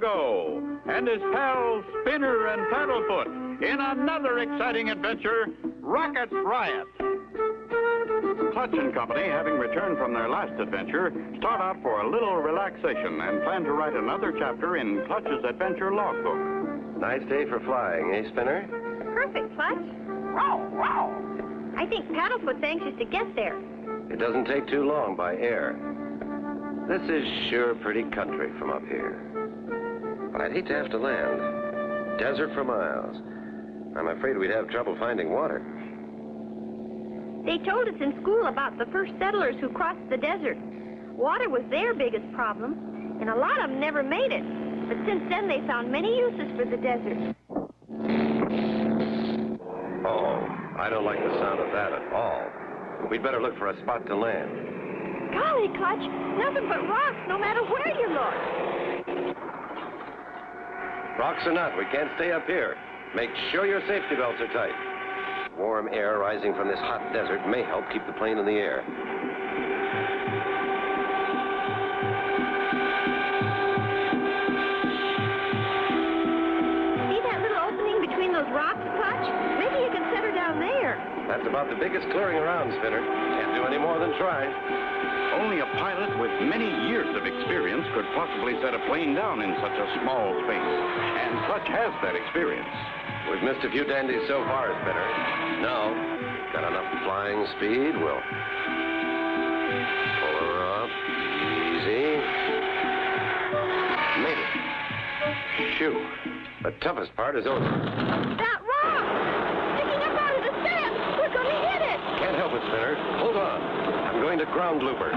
Cargo and his pals Spinner and Paddlefoot in another exciting adventure, Riot. Clutch and Company, having returned from their last adventure, start out for a little relaxation and plan to write another chapter in Clutch's adventure logbook. Nice day for flying, eh, Spinner? Perfect, Clutch. I think Paddlefoot's anxious to get there. It doesn't take too long by air. This is sure pretty country from up here. But I'd hate to have to land. Desert for miles. I'm afraid we'd have trouble finding water. They told us in school about the first settlers who crossed the desert. Water was their biggest problem, and a lot of them never made it. But since then, they found many uses for the desert. Oh, I don't like the sound of that at all. We'd better look for a spot to land. Golly, Clutch, nothing but rocks no matter where you look. Rocks or not, we can't stay up here. Make sure your safety belts are tight. Warm air rising from this hot desert may help keep the plane in the air. See that little opening between those rocks, Clutch? Maybe you can set her down there. That's about the biggest clearing around, Spinner. Can't do any more than try. Only a pilot with many years of experience could possibly set a plane down in such a small space. And Clutch has that experience. We've missed a few dandies so far, Spinner. Now, got enough flying speed, we'll pull her up. Easy. Made it. Phew. The toughest part is over. That rock! Sticking up out of the sand! We're going to hit it! Can't help it, Spinner. Hold on. I'm going to ground looper.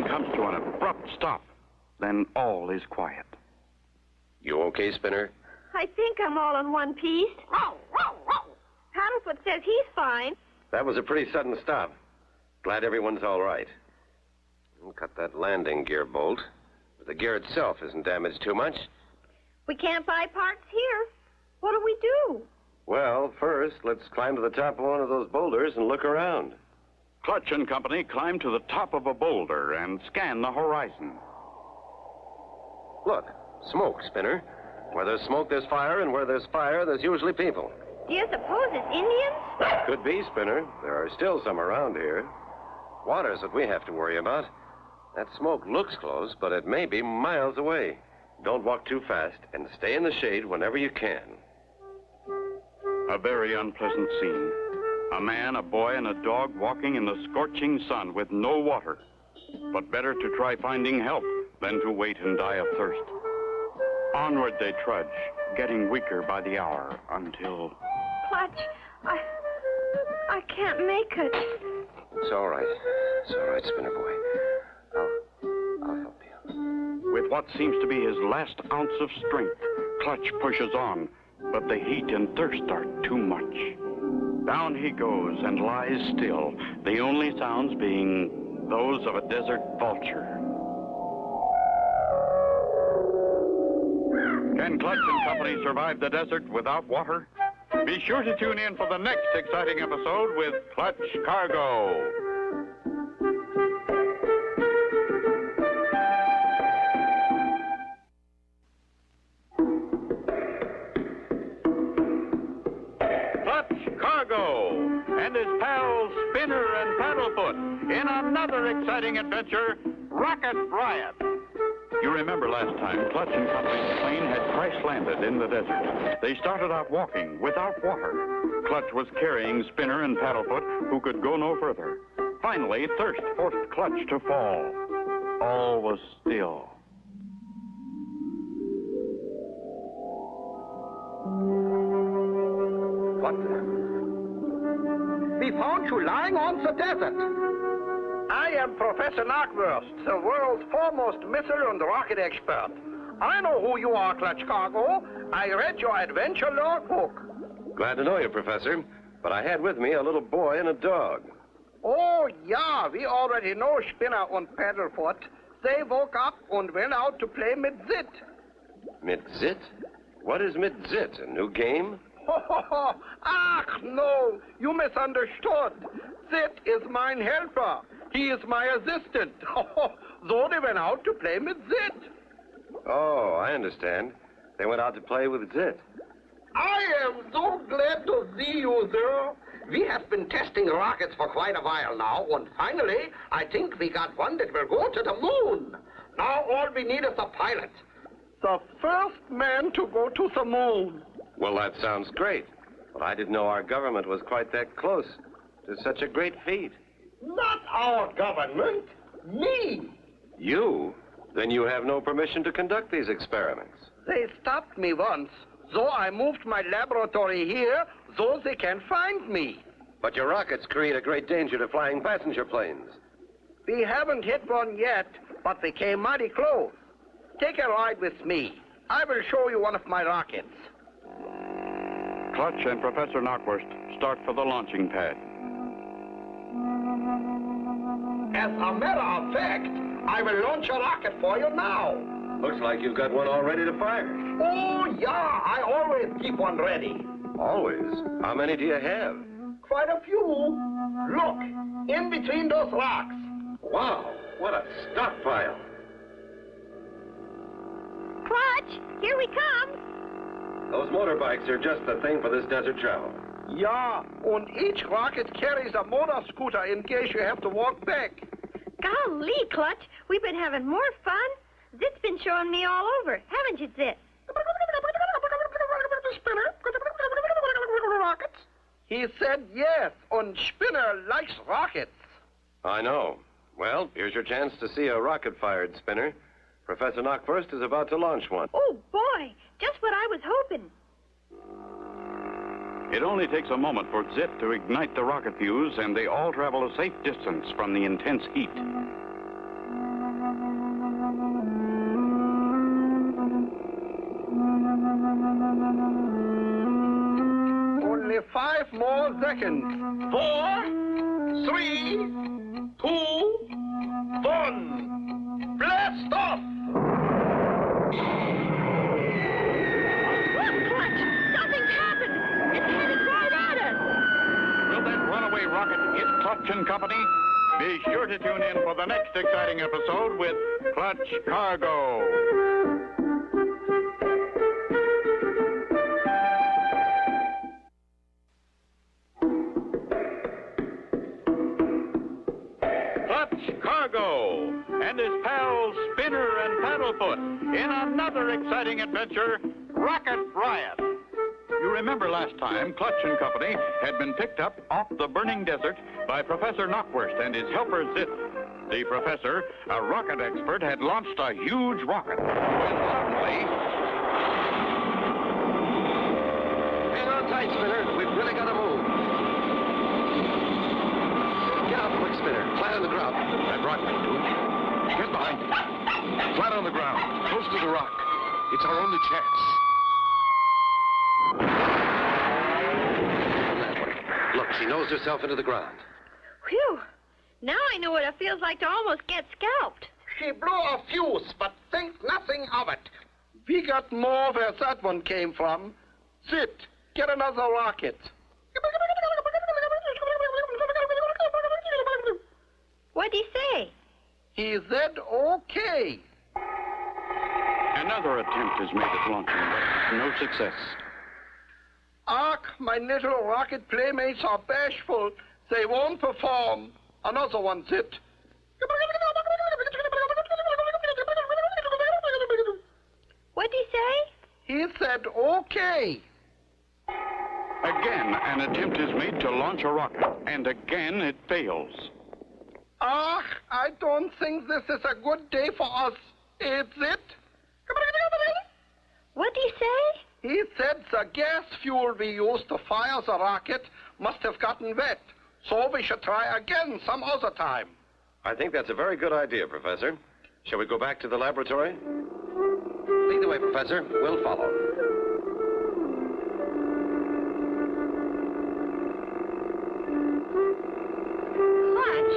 Comes to an abrupt stop. Then all is quiet. You okay, Spinner? I think I'm all in one piece. Paddlefoot says he's fine. That was a pretty sudden stop. Glad everyone's all right. We'll cut that landing gear bolt. But the gear itself isn't damaged too much. We can't buy parts here. What do we do? Well, first, let's climb to the top of one of those boulders and look around. Clutch and Company climb to the top of a boulder and scan the horizon. Look, smoke, Spinner. Where there's smoke, there's fire, and where there's fire, there's usually people. Do you suppose it's Indians? Could be, Spinner. There are still some around here. Water's what we have to worry about. That smoke looks close, but it may be miles away. Don't walk too fast, and stay in the shade whenever you can. A very unpleasant scene. A man, a boy, and a dog walking in the scorching sun with no water. But better to try finding help than to wait and die of thirst. Onward they trudge, getting weaker by the hour, until... Clutch, I can't make it. It's all right. It's all right, Spinner boy. I'll help you. With what seems to be his last ounce of strength, Clutch pushes on, but the heat and thirst are too much. Down he goes and lies still, the only sounds being those of a desert vulture. Can Clutch and Company survive the desert without water? Be sure to tune in for the next exciting episode with Clutch Cargo. Cargo and his pals Spinner and Paddlefoot in another exciting adventure, Riot. You remember last time, Clutch and Company's plane had crash-landed in the desert. They started out walking without water. Clutch was carrying Spinner and Paddlefoot, who could go no further. Finally, thirst forced Clutch to fall. All was still. We found you lying on the desert. I am Professor Knockwurst, the world's foremost missile and rocket expert. I know who you are, Clutch Cargo. I read your adventure logbook. Glad to know you, Professor. But I had with me a little boy and a dog. Oh, yeah, we already know Spinner and Paddlefoot. They woke up and went out to play Mitzit. Mitzit? What is Mitzit? A new game? Ach, You misunderstood. Zit is mine helper. He is my assistant. So they went out to play with Zit. Oh, I understand. They went out to play with Zit. I am so glad to see you, sir. We have been testing rockets for quite a while now, and finally, I think we got one that will go to the moon. Now all we need is a pilot. The first man to go to the moon. Well, that sounds great. But I didn't know our government was quite that close to such a great feat. Not our government. Me. You? Then you have no permission to conduct these experiments. They stopped me once, so I moved my laboratory here so they can find me. But your rockets create a great danger to flying passenger planes. We haven't hit one yet, but we came mighty close. Take a ride with me. I will show you one of my rockets. Clutch and Professor Knockwurst start for the launching pad. As a matter of fact, I will launch a rocket for you now. Looks like you've got one all ready to fire. Oh, yeah, I always keep one ready. Always? How many do you have? Quite a few. Look, in between those rocks. Wow, what a stockpile. Clutch, here we come. Those motorbikes are just the thing for this desert travel. Yeah, and each rocket carries a motor scooter in case you have to walk back. Golly, Clutch, we've been having more fun. Zit's been showing me all over, haven't you, Zit? Rockets? He said yes, and Spinner likes rockets. I know. Well, here's your chance to see a rocket-fired spinner. Professor Knockwurst is about to launch one. Oh, boy, just what I was hoping. It only takes a moment for Zit to ignite the rocket fuse, and they all travel a safe distance from the intense heat. Only 5 more seconds. 4, 3, 2, 1. Blast off! Look, Clutch, something's happened. It's headed right at us. Will that runaway rocket hit Clutch and Company? Be sure to tune in for the next exciting episode with Clutch Cargo. Clutch Cargo and his pals Spinner and Paddlefoot in another exciting adventure, Rocket Riot. You remember last time Clutch and Company had been picked up off the burning desert by Professor Knockwurst and his helper Zit. The professor, a rocket expert, had launched a huge rocket when suddenly... Hang on tight, Spinner. We've really got to move. Get up, quick, Spinner. Flat on the ground. That rock will do it. Get behind it. Flat on the ground, close to the rock. It's our only chance. Look, she knows herself into the ground. Whew. Now I know what it feels like to almost get scalped. She blew a fuse, but think nothing of it. We got more where that one came from. Zit, get another rocket. What'd he say? He said okay. Another attempt is made at launching, but no success. Ach, my little rocket playmates are bashful. They won't perform. Another one, Zit. What'd he say? He said okay. Again, an attempt is made to launch a rocket, and again it fails. Ach, I don't think this is a good day for us. Is it? What'd he say? He said the gas fuel we used to fire the rocket must have gotten wet. So we should try again some other time. I think that's a very good idea, Professor. Shall we go back to the laboratory? Lead the way, Professor. We'll follow. Clutch,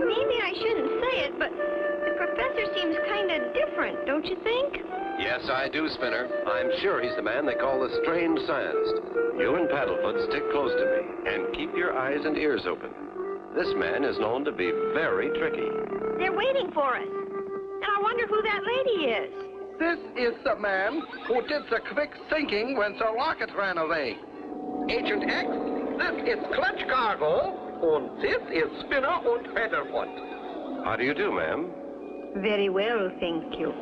maybe I shouldn't say it, but the professor seems kind of different, don't you think? Yes, I do, Spinner. I'm sure he's the man they call the strange scientist. You and Paddlefoot stick close to me and keep your eyes and ears open. This man is known to be very tricky. They're waiting for us. And I wonder who that lady is. This is the man who did the quick thinking when the rocket ran away. Agent X, this is Clutch Cargo, and this is Spinner and Paddlefoot. How do you do, ma'am? Very well, thank you.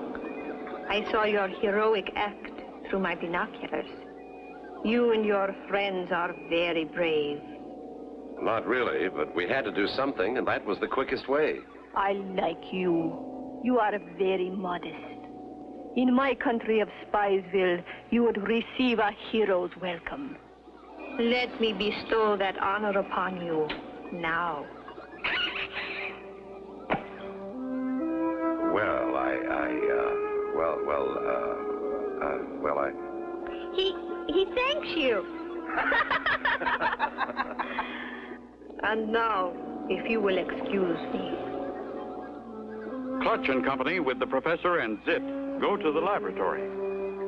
I saw your heroic act through my binoculars. You and your friends are very brave. Not really, but we had to do something, and that was the quickest way. I like you. You are very modest. In my country of Spiesville, you would receive a hero's welcome. Let me bestow that honor upon you now. He thanks you. And now, if you will excuse me. Clutch and Company with the professor and Zit go to the laboratory,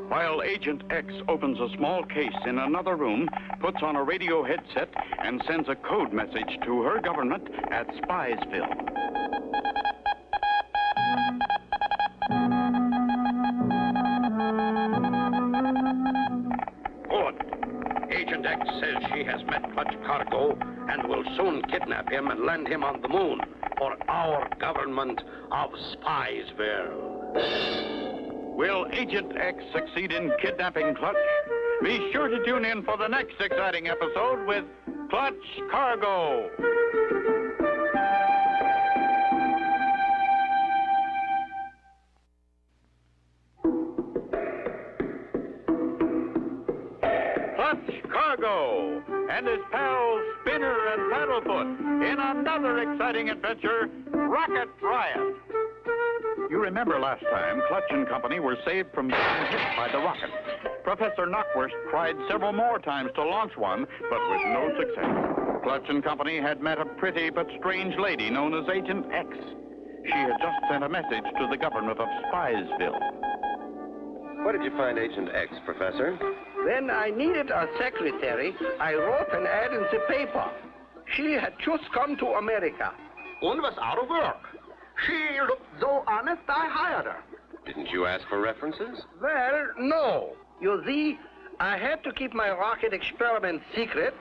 while Agent X opens a small case in another room, puts on a radio headset, and sends a code message to her government at Spiesville. Good. Agent X says she has met Clutch Cargo and will soon kidnap him and land him on the moon for our government of Spiesville. Will Agent X succeed in kidnapping Clutch? Be sure to tune in for the next exciting episode with Clutch Cargo. Clutch Cargo and his pals Spinner and Paddlefoot in another exciting adventure, Rocket Riot. You remember last time, Clutch and Company were saved from being hit by the rocket. Professor Knockwurst tried several more times to launch one, but with no success. Clutch and Company had met a pretty but strange lady known as Agent X. She had just sent a message to the government of Spiesville. What did you find Agent X, Professor? When I needed a secretary, I wrote an ad in the paper. She had just come to America and was out of work. She looked so honest, I hired her. Didn't you ask for references? Well, no. You see, I had to keep my rocket experiment secret,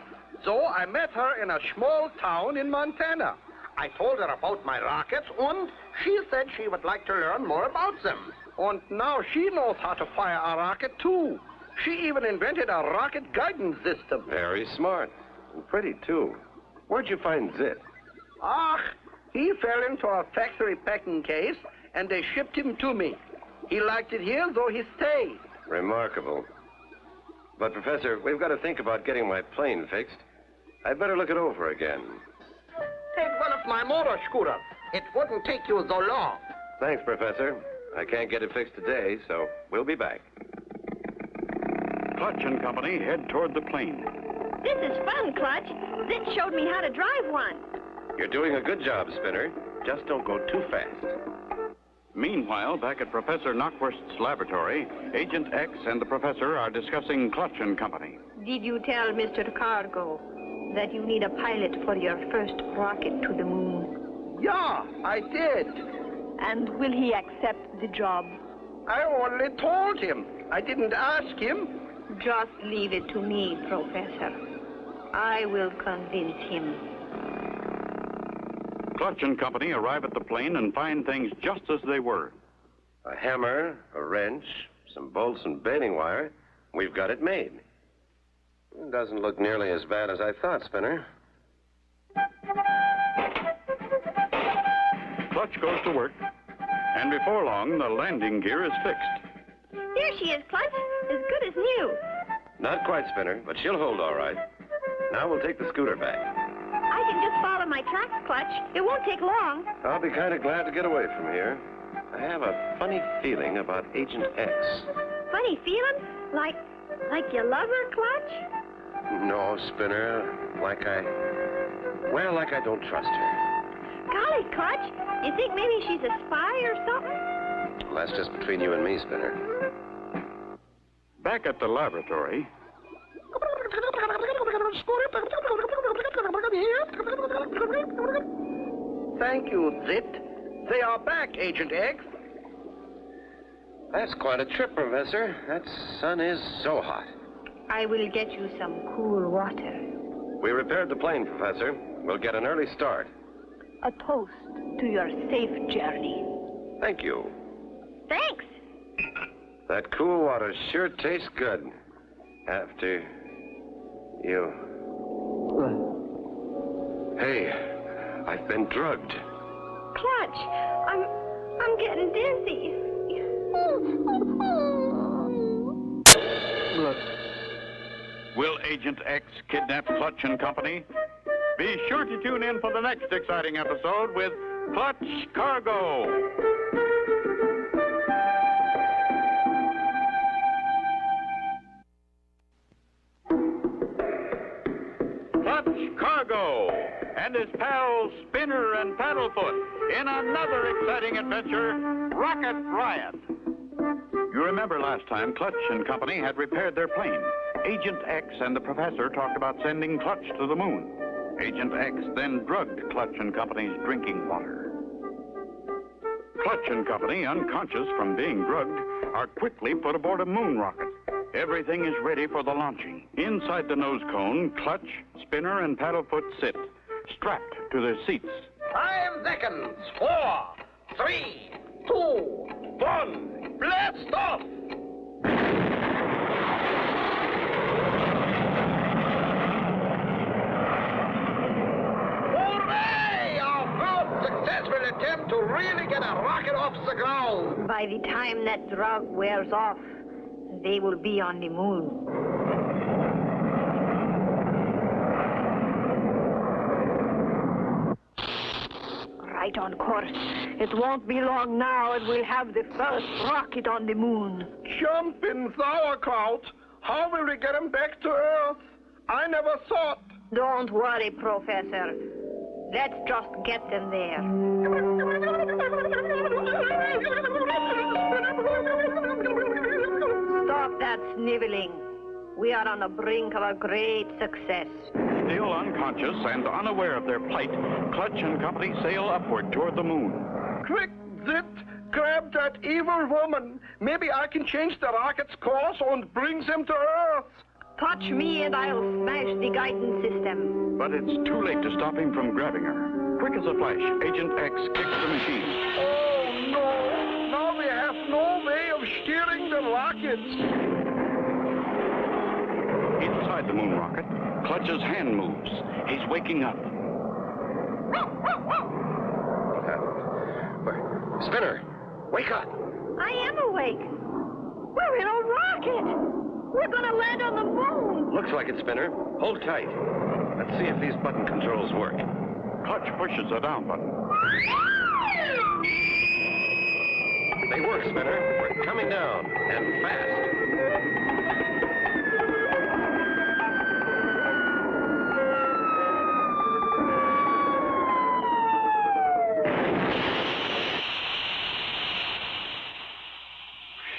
so I met her in a small town in Montana. I told her about my rockets, and she said she would like to learn more about them. And now she knows how to fire a rocket, too. She even invented a rocket guidance system. Very smart. And pretty, too. Where'd you find Zit? He fell into a factory packing case, and they shipped him to me. He liked it here, so he stayed. Remarkable. But, Professor, we've got to think about getting my plane fixed. I'd better look it over again. Take one of my motor scooters. It wouldn't take you so long. Thanks, Professor. I can't get it fixed today, so we'll be back. Clutch and Company head toward the plane. This is fun, Clutch. Zit showed me how to drive one. You're doing a good job, Spinner. Just don't go too fast. Meanwhile, back at Professor Knockwurst's laboratory, Agent X and the professor are discussing Clutch and Company. Did you tell Mr. Cargo that you need a pilot for your first rocket to the moon? Yeah, I did. And will he accept the job? I only told him. I didn't ask him. Just leave it to me, Professor. I will convince him. Clutch and Company arrive at the plane and find things just as they were. A hammer, a wrench, some bolts and baling wire. We've got it made. It doesn't look nearly as bad as I thought, Spinner. Clutch goes to work, and before long, the landing gear is fixed. There she is, Clutch. As good as new. Not quite, Spinner, but she'll hold all right. Now we'll take the scooter back. I can just follow my tracks, Clutch. It won't take long. I'll be kind of glad to get away from here. I have a funny feeling about Agent X. Funny feeling? Like you love her, Clutch? No, Spinner. Like I don't trust her. Golly, Clutch. You think maybe she's a spy or something? Well, that's just between you and me, Spinner. Back at the laboratory, Thank you, Zit. They are back, Agent X. That's quite a trip, Professor. That sun is so hot. I will get you some cool water. We repaired the plane, Professor. We'll get an early start. A toast to your safe journey. Thank you. Thanks. That cool water sure tastes good. After you... Hey, I've been drugged. Clutch, I'm getting dizzy. will Agent X kidnap Clutch and Company? Be sure to tune in for the next exciting episode with Clutch Cargo. Clutch Cargo and his pals Spinner and Paddlefoot in another exciting adventure, Rocket Riot. You remember last time Clutch and Company had repaired their plane. Agent X and the professor talked about sending Clutch to the moon. Agent X then drugged Clutch and Company's drinking water. Clutch and Company, unconscious from being drugged, are quickly put aboard a moon rocket. Everything is ready for the launching. Inside the nose cone, Clutch, Spinner, and Paddlefoot sit, strapped to their seats. 5 seconds. 4, 3, 2, 1. Blast off! Hooray! Our first successful attempt to really get a rocket off the ground. By the time that drug wears off, they will be on the moon. Right on course. It won't be long now and we'll have the first rocket on the moon. Jumping sauerkraut. How will we get him back to Earth? I never thought. Don't worry, Professor. Let's just get them there. Stop that sniveling. We are on the brink of a great success. Still unconscious and unaware of their plight, Clutch and Company sail upward toward the moon. Quick, Zit, grab that evil woman. Maybe I can change the rocket's course and bring them to Earth. Touch me and I'll smash the guidance system. But it's too late to stop him from grabbing her. Quick as a flash, Agent X kicks the machine. Oh, no. Now we have no way of steering the rockets. Inside the moon rocket, Clutch's hand moves. He's waking up. Spinner, wake up. I am awake. We're in a rocket. We're going to land on the moon. Looks like it, Spinner. Hold tight. Let's see if these button controls work. Clutch pushes the down button. They work, Spinner. We're coming down, and fast.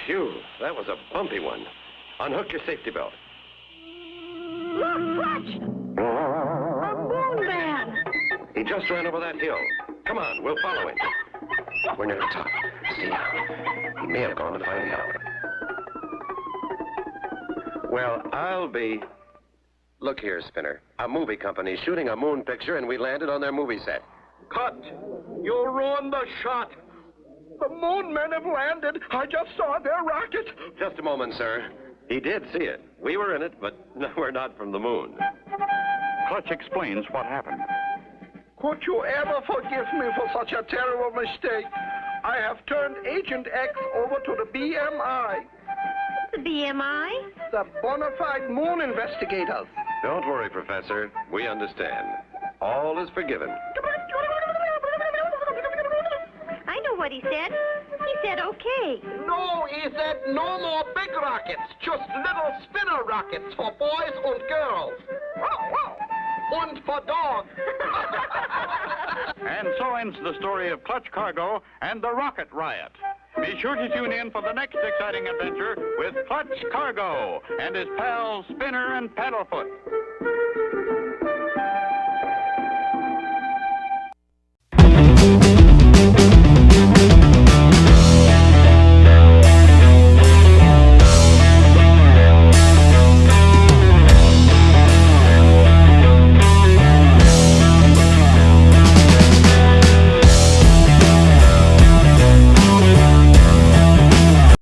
Phew, that was a bumpy one. Unhook your safety belt. Look, Clutch! A moon man! He just ran over that hill. Come on, we'll follow him. We're near the top. See now, he may have gone to find help. Well, I'll be... Look here, Spinner. A movie company shooting a moon picture, and we landed on their movie set. Cut. You ruined the shot. The moon men have landed. I just saw their rocket. Just a moment, sir. He did see it. We were in it, but we're not from the moon. Clutch explains what happened. Could you ever forgive me for such a terrible mistake? I have turned Agent X over to the BMI. The BMI? The bona fide moon investigators. Don't worry, Professor. We understand. All is forgiven. I know what he said. He said okay. No, he said no more big rockets, just little spinner rockets for boys and girls. And for dogs. And so ends the story of Clutch Cargo and the Rocket Riot. Be sure to tune in for the next exciting adventure with Clutch Cargo and his pals Spinner and Paddlefoot.